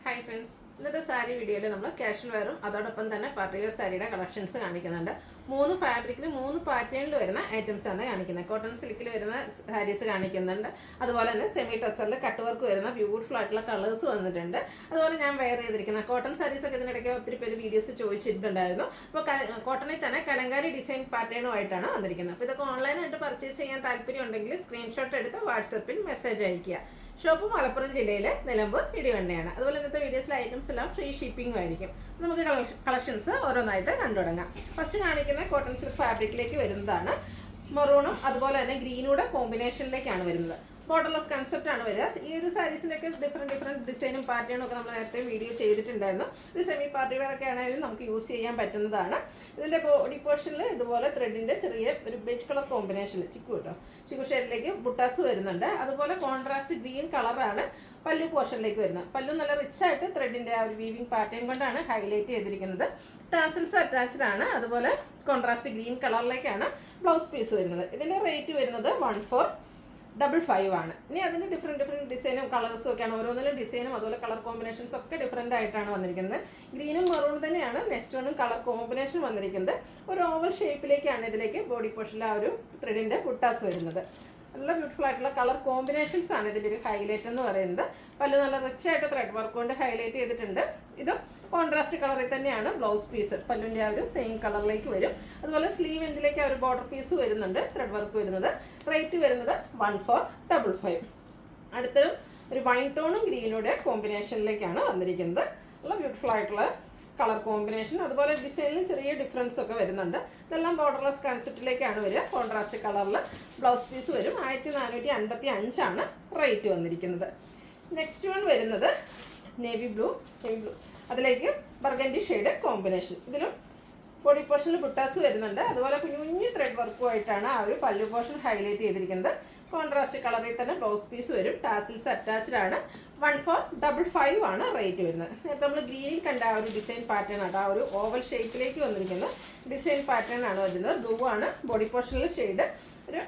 Hi friends, ഇന്നത്തെ സാരി വീഡിയോയിൽ നമ്മൾ കാഷ്വൽ വെയറും അതോടൊപ്പം തന്നെ പാർട്ടി വെയർ സാരിയുടെ കളക്ഷൻസ് കാണിക്കുന്നുണ്ട്. 3 ഫാബ്രിക്കിൽ 3 പാറ്റേണിൽ വരുന്ന ഐറ്റംസ് ആണ് കാണിക്കുന്നത്. കോട്ടൺ സിൽക്കിൽ വരുന്ന സാരീസ് കാണിക്കുന്നുണ്ട്. അതുപോലെ തന്നെ സെമി ടസറിൽ കട്ട് വർക്ക് വരുന്ന ബ്യൂട്ടിഫുൾ ആയിട്ടുള്ള കളേഴ്സ് വന്നിട്ടുണ്ട്. അതുപോലെ ഞാൻ വെയർ ചെയ്തിരിക്കുന്ന കോട്ടൺ സാരീസ് ഒക്കെ ഇതിനിടയ്ക്ക് ഒത്തിരി പേര് വീഡിയോസ് ചോദിച്ചിട്ടുണ്ടായിരുന്നു. അപ്പോൾ കോട്ടണിൽ തന്നെ കലങ്കാരി ഡിസൈൻ പാറ്റേണുമായിട്ടാണ് വന്നിരിക്കുന്നത്. അപ്പോൾ ഇതൊക്കെ ഓൺലൈനായിട്ട് പർച്ചേസ് ചെയ്യാൻ താല്പര്യം ഉണ്ടെങ്കിൽ സ്ക്രീൻഷോട്ട് എടുത്ത് വാട്സപ്പിൽ മെസ്സേജ് അയയ്ക്കുക. ഷോപ്പ് മലപ്പുറം ജില്ലയിലെ നിലമ്പൂർ ഇടിവണ്ണയാണ്. അതുപോലെ ഇന്നത്തെ വീഡിയോസിലെ ഐറ്റംസ് എല്ലാം ഫ്രീ ഷിപ്പിംഗ് ആയിരിക്കും. നമുക്ക് കളക്ഷൻസ് ഓരോന്നായിട്ട് കണ്ടു തുടങ്ങാം. ഫസ്റ്റ് കാണിക്കുന്ന കോട്ടൺ സിൽക്ക് ഫാബ്രിക്കിലേക്ക് വരുന്നതാണ്. മെറൂണും അതുപോലെ തന്നെ ഗ്രീനൂടെ കോമ്പിനേഷനിലേക്കാണ് വരുന്നത്. ബോർഡർലെസ് കൺസെപ്റ്റ് ആണ് വരിക. ഈ ഒരു സാരീസിൻ്റെയൊക്കെ ഡിഫറെൻറ്റ് ഡിസൈനും പാറ്റേണും ഒക്കെ നമ്മൾ നേരത്തെ വീഡിയോ ചെയ്തിട്ടുണ്ടായിരുന്നു. ഒരു സെമി പാർട്ടി വെയർ ഒക്കെ ആണെങ്കിലും നമുക്ക് യൂസ് ചെയ്യാൻ പറ്റുന്നതാണ്. ഇതിൻ്റെ ബോഡി പോർഷനിൽ ഇതുപോലെ ത്രെഡിൻ്റെ ചെറിയ ഒരു ബേജ് കളർ കോമ്പിനേഷനിൽ ചിക്കു ഷെയ്ഡിലേക്ക് ബുട്ടാസ് വരുന്നുണ്ട്. അതുപോലെ കോൺട്രാസ്റ്റ് ഗ്രീൻ കളറാണ് പല്ലു പോർഷനിലേക്ക് വരുന്നത്. പല്ലു നല്ല റിച്ച് ആയിട്ട് ത്രെഡിൻ്റെ ആ ഒരു വീവിങ് പാറ്റേൺ കൊണ്ടാണ് ഹൈലൈറ്റ് ചെയ്തിരിക്കുന്നത്. ടാസൽസ് അറ്റാച്ച്ഡ് ആണ്. അതുപോലെ കോൺട്രാസ്റ്റ് ഗ്രീൻ കളറിലേക്കാണ് ബ്ലൗസ് പീസ് വരുന്നത്. ഇതിൻ്റെ റേറ്റ് വരുന്നത് 1455 ആണ്. ഇനി അതിൻ്റെ ഡിഫറെൻറ്റ് ഡിസൈനും കളേഴ്സും ഒക്കെയാണ്. ഓരോന്നിലും ഡിസൈനും അതുപോലെ കളർ കോമ്പിനേഷൻസ് ഒക്കെ ഡിഫറെൻ്റ് ആയിട്ടാണ് വന്നിരിക്കുന്നത്. ഗ്രീനും മെറൂൺ തന്നെയാണ് നെക്സ്റ്റ് വണ്ണും കളർ കോമ്പിനേഷൻ വന്നിരിക്കുന്നത്. ഒരു ഓവൽ ഷേപ്പിലേക്കാണ് ഇതിലേക്ക് ബോഡി പോർഷനിൽ ആ ഒരു ത്രെഡിൻ്റെ ബുട്ടാസ് വരുന്നത്. നല്ല ബ്യൂട്ടിഫുൾ ആയിട്ടുള്ള കളർ കോമ്പിനേഷൻസ് ആണ് ഇതിൻ്റെ ഒരു ഹൈലൈറ്റ് എന്ന് പറയുന്നത്. പല നല്ല റിച്ച് ആയിട്ട് ത്രെഡ് വർക്ക് കൊണ്ട് ഹൈലൈറ്റ് ചെയ്തിട്ടുണ്ട്. ഇതും കോൺട്രാസ്റ്റ് കളറിൽ തന്നെയാണ് ബ്ലൗസ് പീസ്. പല്ലുവിൻ്റെ ആ ഒരു സെയിം കളറിലേക്ക് വരും. അതുപോലെ സ്ലീവ് എൻഡിലേക്ക് ആ ഒരു ബോർഡർ പീസ് വരുന്നുണ്ട്, ത്രെഡ് വർക്ക് വരുന്നത്. റേറ്റ് വരുന്നത് 1455. അടുത്തതും ഒരു വൈൻ ടോണും ഗ്രീനൂടെ കോമ്പിനേഷനിലേക്കാണ് വന്നിരിക്കുന്നത്. നല്ല ബ്യൂട്ടിഫുൾ ആയിട്ടുള്ള കളർ കോമ്പിനേഷൻ, അതുപോലെ ഡിസൈനിലും ചെറിയ ഡിഫറൻസ് ഒക്കെ വരുന്നുണ്ട്. ഇതെല്ലാം ബോർഡർലെസ് കൺസെപ്റ്റിലേക്കാണ് വരിക. കോൺട്രാസ്റ്റ് കളറിൽ ബ്ലൗസ് പീസ് വരും. 1455 ആണ് റേറ്റ് വന്നിരിക്കുന്നത്. നെക്സ്റ്റ് വൺ വരുന്നത് നേവി ബ്ലൂ അതിലേക്ക് ബർഗൻഡി ഷെയ്ഡ് കോമ്പിനേഷൻ. ഇതിലും ബോഡി പോർഷനിൽ ബുട്ടാസ് വരുന്നുണ്ട്. അതുപോലെ കുഞ്ഞു ത്രെഡ് വർക്കുമായിട്ടാണ് ആ ഒരു പല്ലു പോർഷൻ ഹൈലൈറ്റ് ചെയ്തിരിക്കുന്നത്. കോൺട്രാസ്റ്റ് കളറിൽ തന്നെ ബ്ലൗസ് പീസ് വരും. ടാസിൽസ് അറ്റാച്ച്ഡ് ആണ്. 1455 ആണ് റേറ്റ് വരുന്നത്. നേരത്തെ നമ്മൾ ഗ്രീനിൽ കണ്ട ആ ഒരു ഡിസൈൻ പാറ്റേൺ ആണ്. ആ ഒരു ഓവൽ ഷേപ്പിലേക്ക് വന്നിരിക്കുന്ന ഡിസൈൻ പാറ്റേൺ ആണ് വരുന്നത്. ബ്ലൂ ആണ് ബോഡി പോർഷനിലെ ഷെയ്ഡ്. ഒരു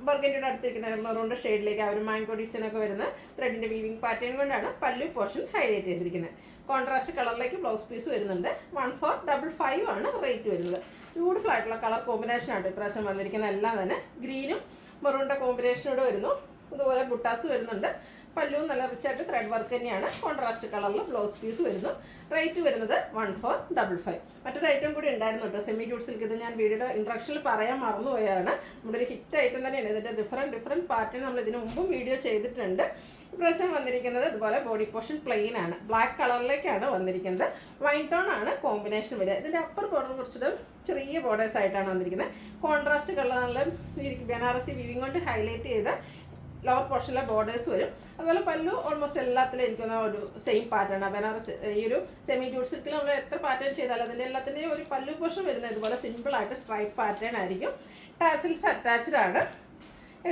ബർഗൻഡിയുടെ അടുത്തിരിക്കുന്ന മെറൂണിൻ്റെ ഷെയ്ഡിലേക്ക് ആ ഒരു മാംഗോ ഡിസൈനൊക്കെ വരുന്ന ത്രെഡിൻ്റെ വീവിങ് പാറ്റേൺ കൊണ്ടാണ് പല്ലു പോർഷൻ ഹൈലൈറ്റ് ചെയ്തിരിക്കുന്നത്. കോൺട്രാസ്റ്റ് കളറിലേക്ക് ബ്ലൗസ് പീസ് വരുന്നുണ്ട്. 1455 ആണ് റേറ്റ് വരുന്നത്. ബ്യൂട്ടിഫുൾ ആയിട്ടുള്ള കളർ കോമ്പിനേഷനാണ് ഇപ്രാവശ്യം വന്നിരിക്കുന്നത്. എല്ലാം തന്നെ ഗ്രീനും മെറൂണിൻ്റെ കോമ്പിനേഷനോട് വരുന്നു. അതുപോലെ ബുട്ടാസ് വരുന്നുണ്ട്. പല്ലുവും നല്ല റിച്ചായിട്ട് ത്രെഡ് വർക്ക് തന്നെയാണ്. കോൺട്രാസ്റ്റ് കളറിൽ ബ്ലൗസ് പീസ് വരുന്നു. റേറ്റ് വരുന്നത് 1455. മറ്റൊരു ഐറ്റം കൂടി ഉണ്ടായിരുന്നു കേട്ടോ, സെമി ക്യൂട്ട് സിൽക്ക്. ഇത് ഞാൻ വീഡിയോയുടെ ഇൻട്രക്ഷനിൽ പറയാൻ മറന്നുപോയാണ്. നമ്മുടെ ഒരു ഹിറ്റ് ഐറ്റം തന്നെയാണ്. ഇതിൻ്റെ ഡിഫറെൻറ്റ് പാറ്റേൺ നമ്മൾ ഇതിന് മുമ്പും വീഡിയോ ചെയ്തിട്ടുണ്ട്. ഇപ്രാവശ്യം വന്നിരിക്കുന്നത് ഇതുപോലെ ബോഡി പോർഷൻ പ്ലെയിൻ ആണ്. ബ്ലാക്ക് കളറിലേക്കാണ് വന്നിരിക്കുന്നത്. വൈൻ ടോൺ ആണ് കോമ്പിനേഷൻ വരിക. ഇതിൻ്റെ അപ്പർ ബോർഡർ കുറച്ചിട്ട് ചെറിയ ബോർഡേഴ്സ് ആയിട്ടാണ് വന്നിരിക്കുന്നത്. കോൺട്രാസ്റ്റ് കളറിൽ ബനാറസി വീവിങ് കൊണ്ട് ഹൈലൈറ്റ് ചെയ്ത ലോവർ പോർഷനിലെ ബോർഡേഴ്സ് വരും. അതുപോലെ പല്ലു ഓൾമോസ്റ്റ് എല്ലാത്തിലും എനിക്കൊന്ന ഒരു സെയിം പാറ്റേൺ ആണ്. ബനാറസ് ഈ ഒരു സെമി ഡ്യൂട്ട് സിൽക്കിൽ നമ്മൾ എത്ര പാറ്റേൺ ചെയ്താലും അതിൻ്റെ എല്ലാത്തിൻ്റെയും ഒരു പല്ലു പോർഷൻ വരുന്നത് ഇതുപോലെ സിമ്പിളായിട്ട് സ്ട്രൈപ്പ് പാറ്റേൺ ആയിരിക്കും. ടാസിൽസ് അറ്റാച്ച്ഡ് ആണ്.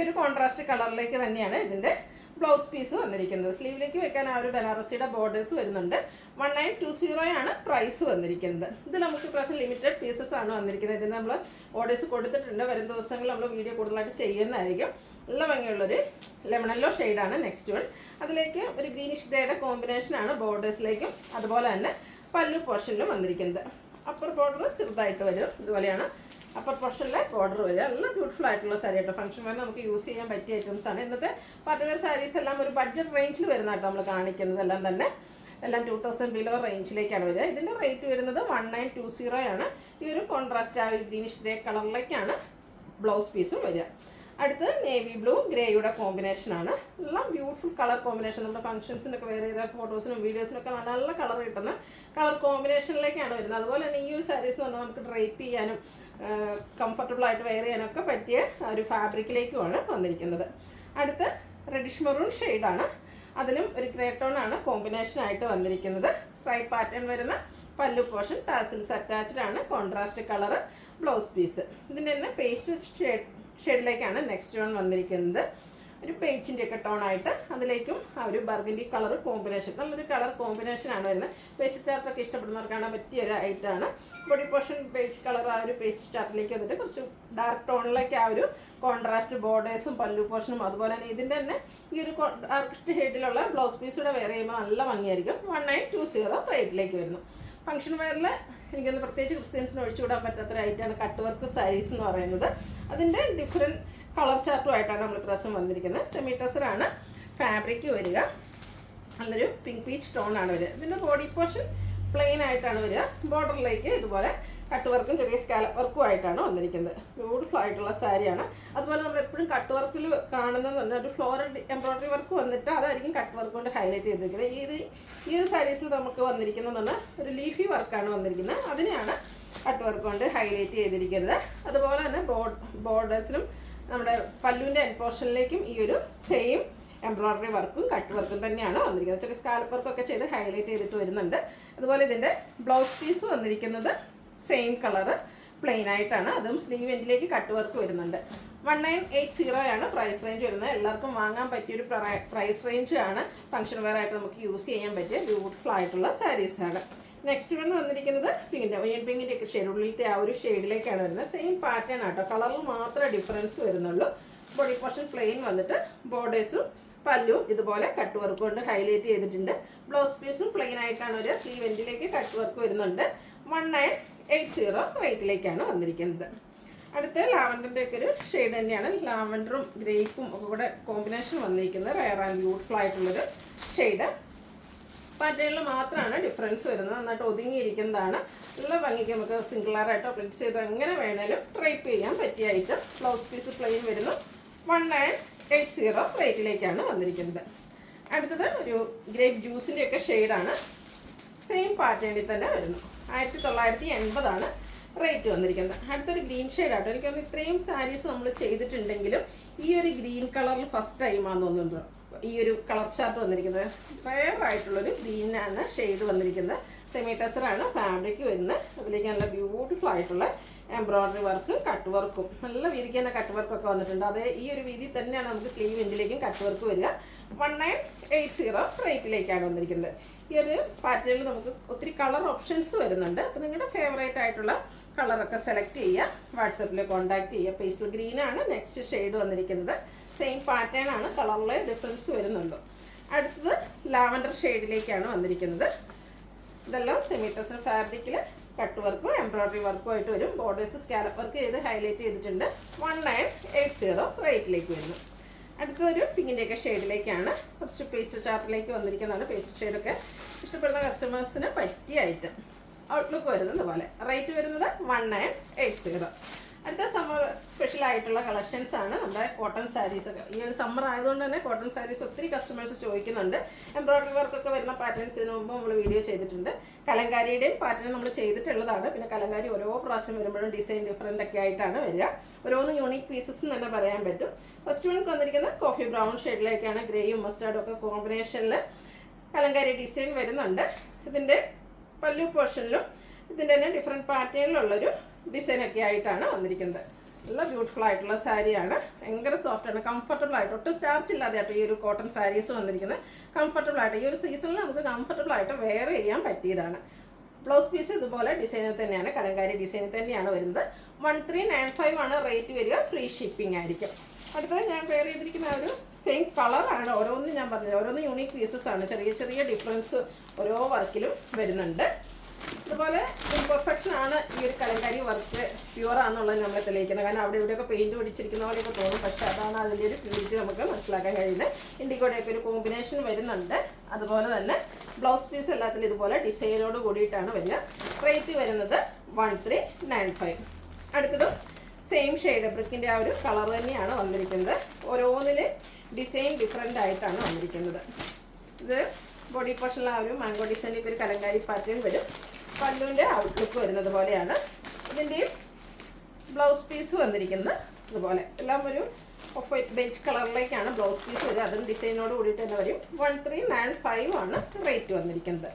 ഒരു കോൺട്രാസ്റ്റ് കളറിലേക്ക് തന്നെയാണ് ഇതിൻ്റെ ബ്ലൗസ് പീസ് വന്നിരിക്കുന്നത്. സ്ലീവിലേക്ക് വെക്കാൻ ആ ഒരു ബനാറസിയുടെ ബോർഡേഴ്സ് വരുന്നുണ്ട്. 1920 ആണ് പ്രൈസ് വന്നിരിക്കുന്നത്. ഇത് നമുക്ക് ഇപ്രാവശ്യം ലിമിറ്റഡ് പീസസ് ആണ് വന്നിരിക്കുന്നത്. ഇതിന് നമ്മൾ ഓർഡേഴ്സ് കൊടുത്തിട്ടുണ്ട്. വരും ദിവസങ്ങളിൽ നമ്മൾ വീഡിയോ കൂടുതലായിട്ട് ചെയ്യുന്നതായിരിക്കും. നല്ല ഭംഗിയുള്ളൊരു ലെമൺ യെല്ലോ ഷെയ്ഡാണ് നെക്സ്റ്റ് വൺ. അതിലേക്ക് ഒരു ഗ്രീനിഷ് ഗ്രേയുടെ കോമ്പിനേഷനാണ് ബോർഡേഴ്സിലേക്കും അതുപോലെ തന്നെ പല്ലു പോർഷനിലും വന്നിരിക്കുന്നത്. അപ്പർ ബോർഡർ ചെറുതായിട്ട് വരും. ഇതുപോലെയാണ് അപ്പർ പോർഷനിലെ ബോർഡർ വരിക. നല്ല ബ്യൂട്ടിഫുൾ ആയിട്ടുള്ള സാരി കേട്ടോ. ഫംഗ്ഷൻ വരെ നമുക്ക് യൂസ് ചെയ്യാൻ പറ്റിയ ഐറ്റംസ് ആണ്. ഇന്നത്തെ പാർട്ടി വെയർ സാരീസ് എല്ലാം ഒരു ബഡ്ജറ്റ് റേഞ്ചിൽ വരുന്ന കേട്ടോ നമ്മൾ കാണിക്കുന്നത്. എല്ലാം തന്നെ 2000 ബിലോ റേഞ്ചിലേക്കാണ് വരിക. ഇതിൻ്റെ റേറ്റ് വരുന്നത് 1920 ആണ്. ഈ ഒരു കോൺട്രാസ്റ്റ് ആ ഒരു ഗ്രീനിഷ് ഗ്രേ കളറിലേക്കാണ് ബ്ലൗസ് പീസും വരിക. അടുത്ത് നേവി ബ്ലൂ ഗ്രേയുടെ കോമ്പിനേഷനാണ്. എല്ലാം ബ്യൂട്ടിഫുൾ കളർ കോമ്പിനേഷൻ. നമ്മുടെ ഫംഗ്ഷൻസിനൊക്കെ വെയർ ചെയ്ത ഫോട്ടോസിനും വീഡിയോസിനൊക്കെ നല്ല കളർ കിട്ടുന്ന കളർ കോമ്പിനേഷനിലേക്കാണ് വരുന്നത്. അതുപോലെ തന്നെ ഈ ഒരു സാരീസ് എന്ന് പറഞ്ഞാൽ നമുക്ക് ഡ്രൈപ്പ് ചെയ്യാനും കംഫർട്ടബിൾ ആയിട്ട് വെയർ ചെയ്യാനൊക്കെ പറ്റിയ ഒരു ഫാബ്രിക്കിലേക്കുമാണ് വന്നിരിക്കുന്നത്. അടുത്ത് റെഡിഷ് മെറൂൺ ഷെയ്ഡാണ്. അതിലും ഒരു ഗ്രേ ടോൺ ആണ് കോമ്പിനേഷനായിട്ട് വന്നിരിക്കുന്നത്. സ്ട്രൈപ്പ് പാറ്റേൺ വരുന്ന പല്ലു പോർഷൻ, ടാസിൽസ് അറ്റാച്ച്ഡ് ആണ്. Contrast colour blouse piece. ഇതിൻ്റെ തന്നെ പേസ്റ്റ് ഷെയ്ഡിലേക്കാണ് നെക്സ്റ്റ് വൺ വന്നിരിക്കുന്നത്. ഒരു പേച്ചിൻ്റെ ഒക്കെ ടോണായിട്ട് അതിലേക്കും ആ ഒരു ബർഗൻഡി കളർ കോമ്പിനേഷൻ, നല്ലൊരു കളർ കോമ്പിനേഷനാണ് വരുന്നത്. പേസ്റ്റ് ചാർട്ടൊക്കെ ഇഷ്ടപ്പെടുന്നവർക്കാണ് പറ്റിയൊരു ഐറ്റമാണ്. ബോഡി പോർഷൻ ബേജ് കളർ ആ ഒരു പേസ്റ്റ് ചാർട്ടിലേക്ക് വന്നിട്ട് കുറച്ച് ഡാർക്ക് ടോണിലേക്ക് ആ ഒരു കോൺട്രാസ്റ്റ് ബോർഡേഴ്സും പല്ലു പോർഷനും അതുപോലെ തന്നെ ഇതിൻ്റെ തന്നെ ഈ ഒരു ഡാർക്ക് ഷെയ്ഡിലുള്ള ബ്ലൗസ് പീസൂടെ വെയർ ചെയ്യുമ്പോൾ നല്ല ഭംഗിയായിരിക്കും. 1920 റേറ്റിലേക്ക് വരുന്നു. ഫംഗ്ഷൻ വെയറിൽ എനിക്കൊന്ന് പ്രത്യേകിച്ച് ക്രിസ്ത്യൻസിന് ഒഴിച്ചുവിടാൻ പറ്റാത്തൊരു ഐറ്റമാണ് കട്ട് വർക്ക് സാരീസ് എന്ന് പറയുന്നത്. അതിൻ്റെ ഡിഫറെൻറ്റ് കളർ ചാർട്ടുമായിട്ടാണ് നമ്മൾ പ്രാവശ്യം വന്നിരിക്കുന്നത്. സെമി ടസറാണ് ഫാബ്രിക് വരിക. നല്ലൊരു പിങ്ക് പീച്ച് ടോണാണ് വരിക. ഇതിൻ്റെ ബോഡി പോർഷൻ പ്ലെയിൻ ആയിട്ടാണ് വരിക. ബോർഡറിലേക്ക് ഇതുപോലെ കട്ട് വർക്കും ചെറിയ സ്കാലപ്പ് വർക്കും ആയിട്ടാണ് വന്നിരിക്കുന്നത്. ബ്യൂട്ടിഫുൾ ആയിട്ടുള്ള സാരിയാണ്. അതുപോലെ നമ്മൾ എപ്പോഴും കട്ട് വർക്കിൽ കാണുന്നത് തന്നെ ഒരു ഫ്ലോറൽ എംബ്രോയ്ഡറി വർക്ക് വന്നിട്ട് അതായിരിക്കും കട്ട് വർക്ക് കൊണ്ട് ഹൈലൈറ്റ് ചെയ്തിരിക്കുന്നത്. ഈ ഒരു സാരീസിൽ നമുക്ക് വന്നിരിക്കുന്നത് തന്നെ ഒരു ലീഫി വർക്കാണ് വന്നിരിക്കുന്നത്. അതിനെയാണ് കട്ട് വർക്ക് കൊണ്ട് ഹൈലൈറ്റ് ചെയ്തിരിക്കുന്നത്. അതുപോലെ തന്നെ ബോർഡേഴ്സിലും നമ്മുടെ പല്ലുവിൻ്റെ എൻഡ് പോർഷനിലേക്കും ഈ ഒരു സെയിം എംബ്രോയ്ഡറി വർക്കും കട്ട് വർക്കും തന്നെയാണ് വന്നിരിക്കുന്നത്. ചെറിയ സ്കാലപ്പ് വർക്കൊക്കെ ചെയ്ത് ഹൈലൈറ്റ് ചെയ്തിട്ട് വരുന്നുണ്ട്. അതുപോലെ ഇതിൻ്റെ ബ്ലൗസ് പീസ് വന്നിരിക്കുന്നത് സെയിം കളറ് പ്ലെയിൻ ആയിട്ടാണ്. അതും സ്ലീവ് എൻഡിലേക്ക് കട്ട് വർക്ക് വരുന്നുണ്ട്. 1980 ആണ് പ്രൈസ് റേഞ്ച് വരുന്നത്. എല്ലാവർക്കും വാങ്ങാൻ പറ്റിയൊരു പ്രൈസ് റേഞ്ച് ആണ്. ഫംഗ്ഷൻ വെയർ ആയിട്ട് നമുക്ക് യൂസ് ചെയ്യാൻ പറ്റിയ ബ്യൂട്ടിഫുൾ ആയിട്ടുള്ള സാരീസാണ്. നെക്സ്റ്റ് വൺ വന്നിരിക്കുന്നത് പിങ്കിൻ്റെ ഒക്കെ ഷെയ്ഡ്, ഉള്ളിലത്തെ ആ ഒരു ഷെയ്ഡിലേക്കാണ് വരുന്നത്. സെയിം പാറ്റേൺ ആട്ടോ, കളറിൽ മാത്രമേ ഡിഫറൻസ് വരുന്നുള്ളൂ. ബോഡി പോർഷൻ പ്ലെയിൻ വന്നിട്ട് ബോർഡേഴ്സും പല്ലും ഇതുപോലെ കട്ട് വർക്ക് കൊണ്ട് ഹൈലൈറ്റ് ചെയ്തിട്ടുണ്ട്. ബ്ലൗസ് പീസും പ്ലെയിൻ ആയിട്ടാണ് വരിക. സ്ലീവ് എൻഡിലേക്ക് കട്ട് വർക്ക് വരുന്നുണ്ട്. 1980 റേറ്റിലേക്കാണ് വന്നിരിക്കുന്നത്. അടുത്ത ലാവൻഡറിൻ്റെ ഒക്കെ ഒരു ഷെയ്ഡ് തന്നെയാണ്. ലാവൻഡറും ഗ്രേപ്പും ഒക്കെ കൂടെ കോമ്പിനേഷൻ വന്നിരിക്കുന്നത്. റയർ ആൻഡ് ബ്യൂട്ടിഫുൾ ആയിട്ടുള്ളൊരു ഷെയ്ഡ്. പാറ്റേണിൽ മാത്രമാണ് ഡിഫറൻസ് വരുന്നത്. നന്നായിട്ട് ഒതുങ്ങിയിരിക്കുന്നതാണ്. നല്ല ഭംഗിക്ക് നമുക്ക് സിംഗിളറായിട്ടോ പ്ലിറ്റ് ചെയ്തോ എങ്ങനെ വേണേലും ഡ്രൈപ്പ് ചെയ്യാൻ പറ്റിയ ഐറ്റം. ബ്ലൗസ് പീസ് പ്ലെയിൻ വരുന്നു. 1980 റേറ്റിലേക്കാണ് വന്നിരിക്കുന്നത്. അടുത്തത് ഒരു ഗ്രേപ്പ് ജ്യൂസിൻ്റെ ഒക്കെ ഷെയ്ഡാണ്. സെയിം പാറ്റേണിൽ തന്നെ വരുന്നു. 1980 റേറ്റ് വന്നിരിക്കുന്നത്. അടുത്തൊരു ഗ്രീൻ ഷെയ്ഡാട്ടോ. എനിക്കൊന്ന് ഇത്രയും സാരീസ് നമ്മൾ ചെയ്തിട്ടുണ്ടെങ്കിലും ഈ ഒരു ഗ്രീൻ കളറിൽ ഫസ്റ്റ് ടൈമാണെന്ന് തോന്നുന്നുണ്ടോ ഈ ഒരു കളർ ചാർട്ട് വന്നിരിക്കുന്നത്. റയർ ആയിട്ടുള്ളൊരു ഗ്രീനാണ് ഷെയ്ഡ് വന്നിരിക്കുന്നത്. സെമി ടസറാണ് ഫാബ്രിക് വരുന്നത്. അതിലേക്ക് നല്ല ബ്യൂട്ടിഫുൾ ആയിട്ടുള്ള എംബ്രോയ്ഡറി വർക്കും കട്ട് വർക്കും നല്ല വീതിക്ക് തന്നെ കട്ട് വർക്കൊക്കെ വന്നിട്ടുണ്ട്. അതേ ഈ ഒരു വീതി തന്നെയാണ് നമുക്ക് സ്ലീവ് എൻഡിലേക്കും കട്ട് വർക്ക് വരിക. 1980 റേറ്റിലേക്കാണ് വന്നിരിക്കുന്നത്. ഈ ഒരു പാറ്റേണിൽ നമുക്ക് ഒത്തിരി കളർ ഓപ്ഷൻസ് വരുന്നുണ്ട്. അപ്പോൾ നിങ്ങളുടെ ഫേവറേറ്റ് ആയിട്ടുള്ള കളറൊക്കെ സെലക്ട് ചെയ്യുക. വാട്സപ്പിൽ കോൺടാക്ട് ചെയ്യുക. പേസ്റ്റൽ ഗ്രീനാണ് നെക്സ്റ്റ് ഷെയ്ഡ് വന്നിരിക്കുന്നത്. സെയിം പാറ്റേൺ ആണ്, കളറിൽ ഡിഫറൻസ് വരുന്നുണ്ട്. അടുത്തത് ലാവൻഡർ ഷെയ്ഡിലേക്കാണ് വന്നിരിക്കുന്നത്. ഇതെല്ലാം സെമി ടസർ ഫാബ്രിക്കിൽ കട്ട് വർക്കും എംബ്രോയ്ഡറി വർക്കും ആയിട്ട് വരും. ബോർഡേഴ്സ് സ്കാലപ്പ് വർക്ക് ചെയ്ത് ഹൈലൈറ്റ് ചെയ്തിട്ടുണ്ട്. 1980 റേറ്റിലേക്ക് വരുന്നു. അടുത്തൊരു പിങ്കിൻ്റെയൊക്കെ ഷെയ്ഡിലേക്കാണ്. കുറച്ച് പേസ്റ്റ് ചാർട്ടിലേക്ക് വന്നിരിക്കുന്നതാണ്. പേസ്റ്റ് ഷെയ്ഡൊക്കെ ഇഷ്ടപ്പെടുന്ന കസ്റ്റമേഴ്സിന് പറ്റിയ ഐറ്റം. ഔട്ട്ലുക്ക് വരുന്നത് പോലെ. റേറ്റ് വരുന്നത് 1980. അടുത്ത സമ്മർ സ്പെഷ്യൽ ആയിട്ടുള്ള കളക്ഷൻസ് ആണ് നമ്മുടെ കോട്ടൺ സാരീസ് ഒക്കെ. ഈ ഒരു സമ്മർ ആയതുകൊണ്ട് തന്നെ കോട്ടൺ സാരീസ് ഒത്തിരി കസ്റ്റമേഴ്സ് ചോദിക്കുന്നുണ്ട്. എംബ്രോയ്ഡറി വർക്കൊക്കെ വരുന്ന പാറ്റേൺസ് ഇതിനു മുമ്പ് നമ്മൾ വീഡിയോ ചെയ്തിട്ടുണ്ട്. കലങ്കാരിയുടെയും പാറ്റേൺ നമ്മൾ ചെയ്തിട്ടുള്ളതാണ്. പിന്നെ കലങ്കാരി ഓരോ പ്രാവശ്യം വരുമ്പോഴും ഡിസൈൻ ഡിഫറൻ്റ് ഒക്കെ ആയിട്ടാണ് വരിക. ഓരോന്ന് യൂണിക് പീസസ് എന്ന് തന്നെ പറയാൻ പറ്റും. ഫസ്റ്റ് വൺ വന്നിരിക്കുന്നത് കോഫി ബ്രൗൺ ഷെയ്ഡിലേക്കാണ്. ഗ്രേയും മസ്റ്റാർഡും ഒക്കെ കോമ്പിനേഷനിൽ കലങ്കാരി ഡിസൈൻ വരുന്നുണ്ട്. ഇതിൻ്റെ പല്ലു പോർഷനിലും ഇതിൻ്റെ തന്നെ ഡിഫറെൻറ്റ് പാറ്റേണിലുള്ളൊരു ഡിസൈനൊക്കെ ആയിട്ടാണ് വന്നിരിക്കുന്നത്. നല്ല ബ്യൂട്ടിഫുൾ ആയിട്ടുള്ള സാരിയാണ്. ഭയങ്കര സോഫ്റ്റാണ്, കംഫർട്ടബിൾ ആയിട്ട്, ഒട്ടും സ്റ്റാർച്ച് ഇല്ലാതെ ആയിട്ട് ഈ ഒരു കോട്ടൺ സാരീസ് വന്നിരിക്കുന്നത്. കംഫർട്ടബിൾ ആയിട്ട് ഈ ഒരു സീസണിൽ നമുക്ക് കംഫർട്ടബിൾ ആയിട്ട് വെയർ ചെയ്യാൻ പറ്റിയതാണ്. ബ്ലൗസ് പീസ് ഇതുപോലെ ഡിസൈനിൽ തന്നെയാണ്, കലങ്കാരി ഡിസൈനിൽ തന്നെയാണ് വരുന്നത്. 1395 ആണ് റേറ്റ് വരിക. ഫ്രീ ഷിപ്പിംഗ് ആയിരിക്കും. അടുത്തത് ഞാൻ വെയർ ചെയ്തിരിക്കുന്ന ഒരു സെയിം കളറാണ്. ഓരോന്നും ഞാൻ പറഞ്ഞത് ഓരോന്ന് യൂണിക് പീസസ് ആണ്. ചെറിയ ചെറിയ ഡിഫറൻസ് ഓരോ വർക്കിലും വരുന്നുണ്ട്. അതുപോലെ ഇംപെർഫെക്ഷൻ ആണ് ഈ ഒരു കലങ്കാരി വർക്ക് പ്യുവറാണെന്നുള്ളത് നമ്മൾ തെളിയിക്കുന്നത്. കാരണം അവിടെ ഇവിടെയൊക്കെ പെയിൻറ്റ് പിടിച്ചിരിക്കുന്ന പോലെയൊക്കെ തോന്നും. പക്ഷേ അതാണ് അതിൻ്റെ ഒരു പ്യൂരിറ്റി നമുക്ക് മനസ്സിലാക്കാൻ കഴിയുന്നത്. ഇൻഡിഗോയുടെയൊക്കെ ഒരു കോമ്പിനേഷൻ വരുന്നുണ്ട്. അതുപോലെ തന്നെ ബ്ലൗസ് പീസ് എല്ലാത്തിലും ഇതുപോലെ ഡിസൈനോട് കൂടിയിട്ടാണ് വരിക. റേറ്റ് വരുന്നത് 1395. അടുത്തത് സെയിം ഷെയ്ഡ് ബ്രിക്കിൻ്റെ ആ ഒരു കളർ തന്നെയാണ് വന്നിരിക്കുന്നത്. ഓരോന്നിന് ഡിസൈൻ ഡിഫറെൻ്റ് ആയിട്ടാണ് വന്നിരിക്കുന്നത്. ഇത് ബോഡി പോർഷനിൽ ആ ഒരു മാംഗോ ഡിസൈനിലേക്ക് ഒരു കലങ്കാരി പാറ്റേൺ വരും. പല്ലുവിൻ്റെ ഔട്ട്ലുക്ക് വരുന്നത് പോലെയാണ്. ഇതിൻ്റെയും ബ്ലൗസ് പീസ് വന്നിരിക്കുന്നത് ഇതുപോലെ. എല്ലാം ഒരു ഓഫ് വൈറ്റ് ബേജ് കളറിലേക്കാണ് ബ്ലൗസ് പീസ് വരിക. അതും ഡിസൈനോട് കൂടിയിട്ട് തന്നെ വരും. 1395 ആണ് റേറ്റ് വന്നിരിക്കുന്നത്.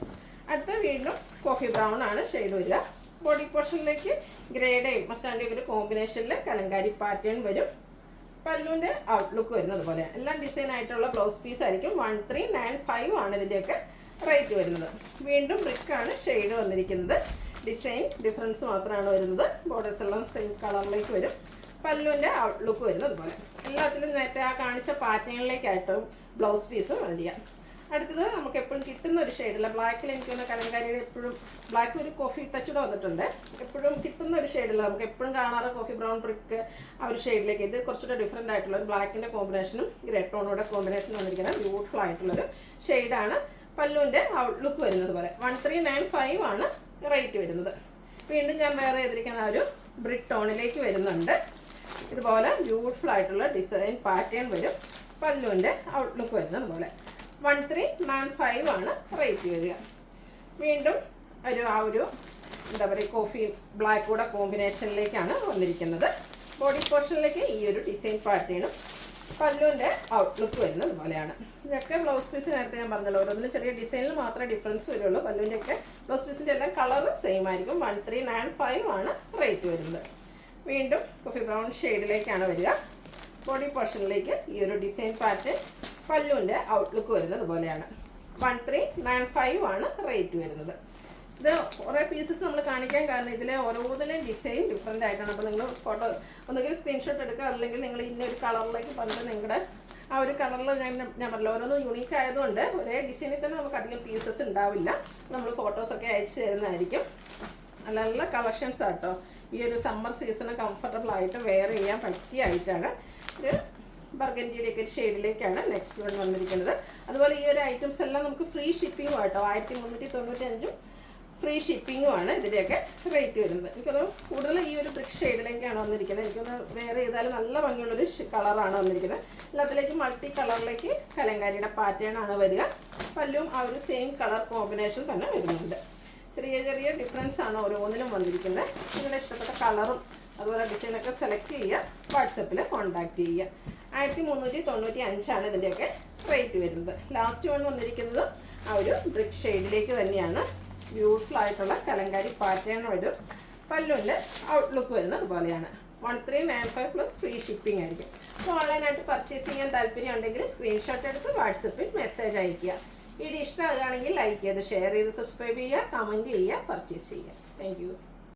അടുത്ത വീണ്ടും കോഫി ബ്രൗൺ ആണ് ഷെയ്ഡ് വരിക. ബോഡി പോർഷനിലേക്ക് ഗ്രേഡയും മസ്റ്റാൻഡിയും ഒരു കോമ്പിനേഷനിൽ കലങ്കാരി പാറ്റേൺ വരും. പല്ലുവിൻ്റെ ഔട്ട്ലുക്ക് വരുന്നത് പോലെ എല്ലാം ഡിസൈൻ ആയിട്ടുള്ള ബ്ലൗസ് പീസ് ആയിരിക്കും. 1395 ആണ് ഇതിൻ്റെയൊക്കെ റേറ്റ് വരുന്നത്. വീണ്ടും ബ്രിക്കാണ് ഷെയ്ഡ് വന്നിരിക്കുന്നത്. ഡിസൈൻ ഡിഫറൻസ് മാത്രമാണ് വരുന്നത്. ബോർഡേഴ്സ് എല്ലാം സെയിം കളറിലേക്ക് വരും. പല്ലുവിൻ്റെ ഔട്ട്ലുക്ക് വരുന്നത് പോലെ എല്ലാത്തിലും നേരത്തെ ആ കാണിച്ച പാറ്റേണിലേക്കായിട്ടും ബ്ലൗസ് പീസ് മതിയാം. അടുത്തത് നമുക്ക് എപ്പോഴും കിട്ടുന്ന ഒരു ഷെയ്ഡല്ല. ബ്ലാക്കിൽ എനിക്ക് തോന്നുന്ന കലങ്കാരിയുടെ എപ്പോഴും ബ്ലാക്ക് ഒരു കോഫി ടച്ചൂടെ വന്നിട്ടുണ്ട്. എപ്പോഴും കിട്ടുന്ന ഒരു ഷെയ്ഡല്ല. നമുക്ക് എപ്പോഴും കാണാറ് കോഫി ബ്രൗൺ ബ്രിക്ക് ആ ഒരു ഷെയ്ഡിലേക്ക്. ഇത് കുറച്ചുകൂടെ ഡിഫറെൻ്റ് ആയിട്ടുള്ള ഒരു ബ്ലാക്കിൻ്റെ കോമ്പിനേഷനും ഗ്രേ ടോണോടെ കോമ്പിനേഷൻ വന്നിരിക്കുന്ന ബ്യൂട്ടിഫുൾ ആയിട്ടുള്ളൊരു ഷെയ്ഡാണ്. പല്ലുവിൻ്റെ ഔട്ട്ലുക്ക് വരുന്നത് പോലെ 1395 ആണ് റേറ്റ് വരുന്നത്. വീണ്ടും ഞാൻ വേറെ ചെയ്തിരിക്കുന്ന ഒരു ബ്രിക്ക് ടോണിലേക്ക് വരുന്നുണ്ട്. ഇതുപോലെ ബ്യൂട്ടിഫുൾ ആയിട്ടുള്ള ഡിസൈൻ പാറ്റേൺ വരും. പല്ലുവിൻ്റെ ഔട്ട്ലുക്ക് വരുന്നത് പോലെ 1395 ആണ് റേറ്റ് വരിക. വീണ്ടും ആ ഒരു എന്താ പറയുക കോഫി ബ്ലാക്ക് കൂടെ കോമ്പിനേഷനിലേക്കാണ് വന്നിരിക്കുന്നത്. ബോഡി പോർഷനിലേക്ക് ഈ ഒരു ഡിസൈൻ പാറ്റേണും പല്ലുവിൻ്റെ ഔട്ട്ലുക്ക് വരുന്നത് പോലെയാണ്. ഇതൊക്കെ ബ്ലൗസ് പീസ് നേരത്തെ ഞാൻ പറഞ്ഞല്ലോ, ഓരോന്നിലും ചെറിയ ഡിസൈനിൽ മാത്രമേ ഡിഫറൻസ് വരുള്ളൂ. പല്ലുവിൻ്റെയൊക്കെ ബ്ലൗസ് പീസിൻ്റെ എല്ലാം കളർ സെയിം ആയിരിക്കും. 1395 ആണ് റേറ്റ് വരുന്നത്. വീണ്ടും കോഫി ബ്രൗൺ ഷെയ്ഡിലേക്കാണ് വരിക. ബോഡി പോർഷനിലേക്ക് ഈ ഒരു ഡിസൈൻ പാറ്റേൺ പല്ലുവിൻ്റെ ഔട്ട്ലുക്ക് വരുന്നത് പോലെയാണ്. 1395 ആണ് റേറ്റ് വരുന്നത്. ഇത് കുറേ പീസസ് നമ്മൾ കാണിക്കാൻ കാരണം ഇതിലെ ഓരോന്നിനും ഡിസൈൻ ഡിഫറെൻ്റ് ആയിട്ടാണ്. അപ്പോൾ നിങ്ങൾ ഫോട്ടോ ഒന്നുകിൽ സ്ക്രീൻഷോട്ട് എടുക്കുക, അല്ലെങ്കിൽ നിങ്ങൾ ഇന്നൊരു കളറിലേക്ക് പറഞ്ഞിട്ട് നിങ്ങളുടെ ആ ഒരു കളറിൽ ഞാൻ പറഞ്ഞില്ല, ഓരോന്നും യൂണീക്ക് ആയതുകൊണ്ട് ഒരേ ഡിസൈനിൽ തന്നെ നമുക്ക് അധികം പീസസ് ഉണ്ടാവില്ല. നമ്മൾ ഫോട്ടോസൊക്കെ അയച്ചു തരുന്നതായിരിക്കും. നല്ല നല്ല കളക്ഷൻസ് ആട്ടോ. ഈ ഒരു സമ്മർ സീസണ് കംഫർട്ടബിൾ ആയിട്ട് വെയർ ചെയ്യാൻ പറ്റിയ ആയിട്ടാണ്. ഒരു ബർഗൻഡിയുടെയൊക്കെ ഒരു ഷെയ്ഡിലേക്കാണ് നെക്സ്റ്റ് വൺ വന്നിരിക്കുന്നത്. അതുപോലെ ഈ ഒരു ഐറ്റംസ് എല്ലാം നമുക്ക് ഫ്രീ ഷിപ്പിങ്ങും ആട്ടോ. 1395 ഫ്രീ ഷിപ്പിങ്ങുമാണ് ഇതിൻ്റെയൊക്കെ റേറ്റ് വരുന്നത്. എനിക്കത് കൂടുതൽ ഈ ഒരു ബ്രിക്ക് ഷെയ്ഡിലേക്കാണ് വന്നിരിക്കുന്നത്. എനിക്കൊന്ന് വേറെ ചെയ്താൽ നല്ല ഭംഗിയുള്ളൊരു കളറാണ് വന്നിരിക്കുന്നത്. എല്ലാത്തിലേക്കും മൾട്ടി കളറിലേക്ക് കലങ്കാരിയുടെ പാറ്റേൺ ആണ് വരിക. പല്ലും ആ ഒരു സെയിം കളർ കോമ്പിനേഷൻ തന്നെ വരുന്നുണ്ട്. ചെറിയ ചെറിയ ഡിഫറൻസ് ആണ് ഓരോന്നിലും വന്നിരിക്കുന്നത്. നിങ്ങളുടെ ഇഷ്ടപ്പെട്ട കളറും അതുപോലെ ഡിസൈനൊക്കെ സെലക്ട് ചെയ്യുക. വാട്സപ്പിൽ കോൺടാക്റ്റ് ചെയ്യുക. 1395 ആണ് ഇതിൻ്റെയൊക്കെ റേറ്റ് വരുന്നത്. ലാസ്റ്റ് വൺ വന്നിരിക്കുന്നത് ആ ഒരു ബ്രിക്ക് ഷെയ്ഡിലേക്ക് തന്നെയാണ്. ബ്യൂട്ടിഫുൾ ആയിട്ടുള്ള കലങ്കാരി പാറ്റേൺ വരും. പല്ലുവിൻ്റെ ഔട്ട്ലുക്ക് വരുന്നത് അതുപോലെയാണ്. 1395 പ്ലസ് ഫ്രീ ഷിപ്പിംഗ് ആയിരിക്കും. അപ്പോൾ ഓൺലൈനായിട്ട് പർച്ചേസ് ചെയ്യാൻ താല്പര്യം ഉണ്ടെങ്കിൽ സ്ക്രീൻഷോട്ട് എടുത്ത് വാട്സപ്പിൽ മെസ്സേജ് അയയ്ക്കുക. വീഡിയോ ഇഷ്ടമാകുകയാണെങ്കിൽ ലൈക്ക് ചെയ്ത് ഷെയർ ചെയ്ത് സബ്സ്ക്രൈബ് ചെയ്യുക, കമൻറ്റ് ചെയ്യുക, പർച്ചേസ് ചെയ്യുക. Thank you.